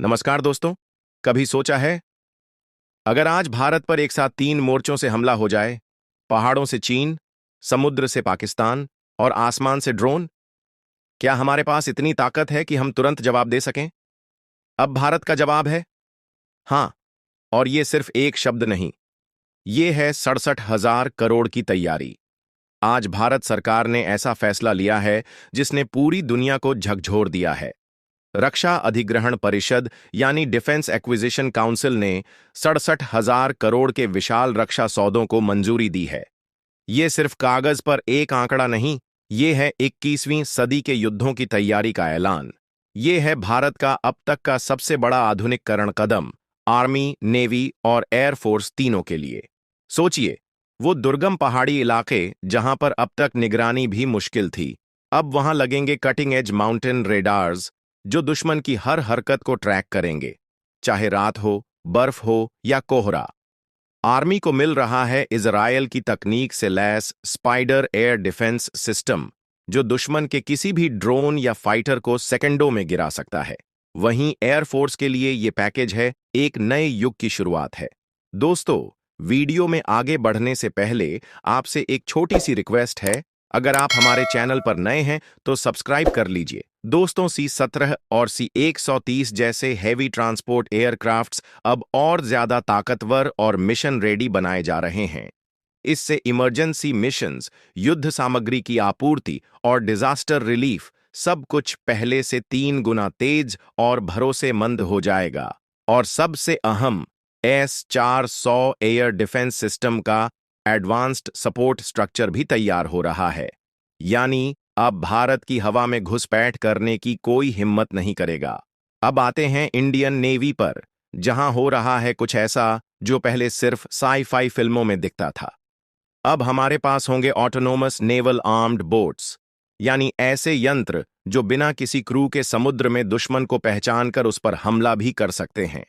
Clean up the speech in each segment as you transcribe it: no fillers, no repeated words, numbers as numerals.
नमस्कार दोस्तों। कभी सोचा है अगर आज भारत पर एक साथ तीन मोर्चों से हमला हो जाए, पहाड़ों से चीन, समुद्र से पाकिस्तान और आसमान से ड्रोन, क्या हमारे पास इतनी ताकत है कि हम तुरंत जवाब दे सकें? अब भारत का जवाब है हाँ। और ये सिर्फ एक शब्द नहीं, ये है 67,000 करोड़ की तैयारी। आज भारत सरकार ने ऐसा फैसला लिया है जिसने पूरी दुनिया को झकझोर दिया है। रक्षा अधिग्रहण परिषद यानी डिफेंस एक्विजिशन काउंसिल ने 67,000 करोड़ के विशाल रक्षा सौदों को मंजूरी दी है। ये सिर्फ कागज पर एक आंकड़ा नहीं, ये है 21वीं सदी के युद्धों की तैयारी का ऐलान। ये है भारत का अब तक का सबसे बड़ा आधुनिकीकरण कदम, आर्मी, नेवी और एयरफोर्स तीनों के लिए। सोचिए, वो दुर्गम पहाड़ी इलाके जहां पर अब तक निगरानी भी मुश्किल थी, अब वहां लगेंगे कटिंग एज माउंटेन रेडार्स जो दुश्मन की हर हरकत को ट्रैक करेंगे, चाहे रात हो, बर्फ हो या कोहरा। आर्मी को मिल रहा है इजरायल की तकनीक से lace spider air defence system, जो दुश्मन के किसी भी ड्रोन या फाइटर को सेकंडों में गिरा सकता है। वहीं एयरफोर्स के लिए ये पैकेज है, एक नए युग की शुरुआत है। दोस्तों, वीडियो में आगे बढ़ने से पहले आपसे एक छोटी सी रिक्वेस्ट है। अगर आप हमारे चैनल पर नए हैं तो सब्सक्राइब कर लीजिए। दोस्तों, C-17 और C-130 जैसे हैवी ट्रांसपोर्ट एयरक्राफ्ट्स अब और ज्यादा ताकतवर और मिशन रेडी बनाए जा रहे हैं। इससे इमरजेंसी मिशंस, युद्ध सामग्री की आपूर्ति और डिजास्टर रिलीफ सब कुछ पहले से 3 गुना तेज और भरोसेमंद हो जाएगा। और सबसे अहम, S-400 एयर डिफेंस सिस्टम का एडवांस्ड सपोर्ट स्ट्रक्चर भी तैयार हो रहा है। यानी अब भारत की हवा में घुसपैठ करने की कोई हिम्मत नहीं करेगा। अब आते हैं इंडियन नेवी पर, जहां हो रहा है कुछ ऐसा जो पहले सिर्फ साई-फाई फिल्मों में दिखता था। अब हमारे पास होंगे ऑटोनोमस नेवल आर्म्ड बोट्स, यानी ऐसे यंत्र जो बिना किसी क्रू के समुद्र में दुश्मन को पहचान कर उस पर हमला भी कर सकते हैं।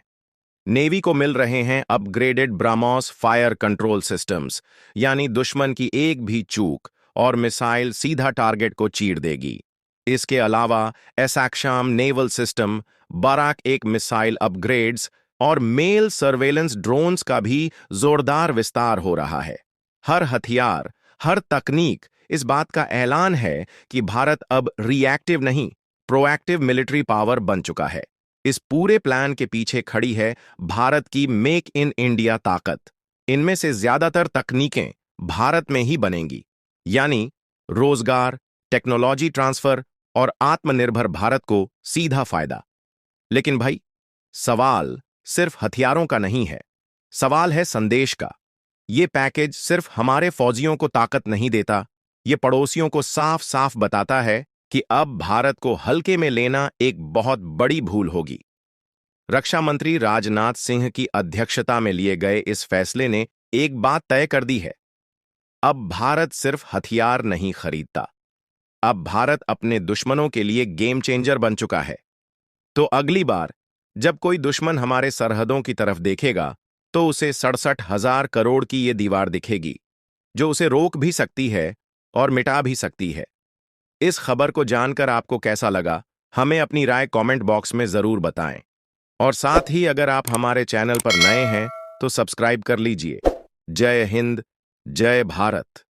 नेवी को मिल रहे हैं upgraded BrahMos fire control systems, यानी दुश्मन की एक भी चूक और मिसाइल सीधा टारगेट को चीर देगी। इसके अलावा एसैक्शाम नेवल सिस्टम, बाराक एक मिसाइल अपग्रेड्स और मेल सर्वेलेंस ड्रोन्स का भी जोरदार विस्तार हो रहा है। हर हथियार, हर तकनीक इस बात का ऐलान है कि भारत अब रिएक्टिव नहीं, प्रोएक्टिव मिलिट्री पावर बन चुका है। इस पूरे प्लान के पीछे खड़ी है भारत की मेक इन इंडिया ताकत। इनमें से ज्यादातर तकनीकें भारत में ही बनेंगी, यानी रोजगार, टेक्नोलॉजी ट्रांसफर और आत्मनिर्भर भारत को सीधा फायदा। लेकिन भाई, सवाल सिर्फ हथियारों का नहीं है, सवाल है संदेश का। ये पैकेज सिर्फ हमारे फौजियों को ताकत नहीं देता, ये पड़ोसियों को साफ साफ बताता है कि अब भारत को हल्के में लेना एक बहुत बड़ी भूल होगी। रक्षा मंत्री राजनाथ सिंह की अध्यक्षता में लिए गए इस फैसले ने एक बात तय कर दी है, अब भारत सिर्फ हथियार नहीं खरीदता, अब भारत अपने दुश्मनों के लिए गेम चेंजर बन चुका है। तो अगली बार जब कोई दुश्मन हमारे सरहदों की तरफ देखेगा, तो उसे 67,000 करोड़ की ये दीवार दिखेगी, जो उसे रोक भी सकती है और मिटा भी सकती है। इस खबर को जानकर आपको कैसा लगा, हमें अपनी राय कमेंट बॉक्स में जरूर बताएं। और साथ ही अगर आप हमारे चैनल पर नए हैं तो सब्सक्राइब कर लीजिए। जय हिंद, जय भारत।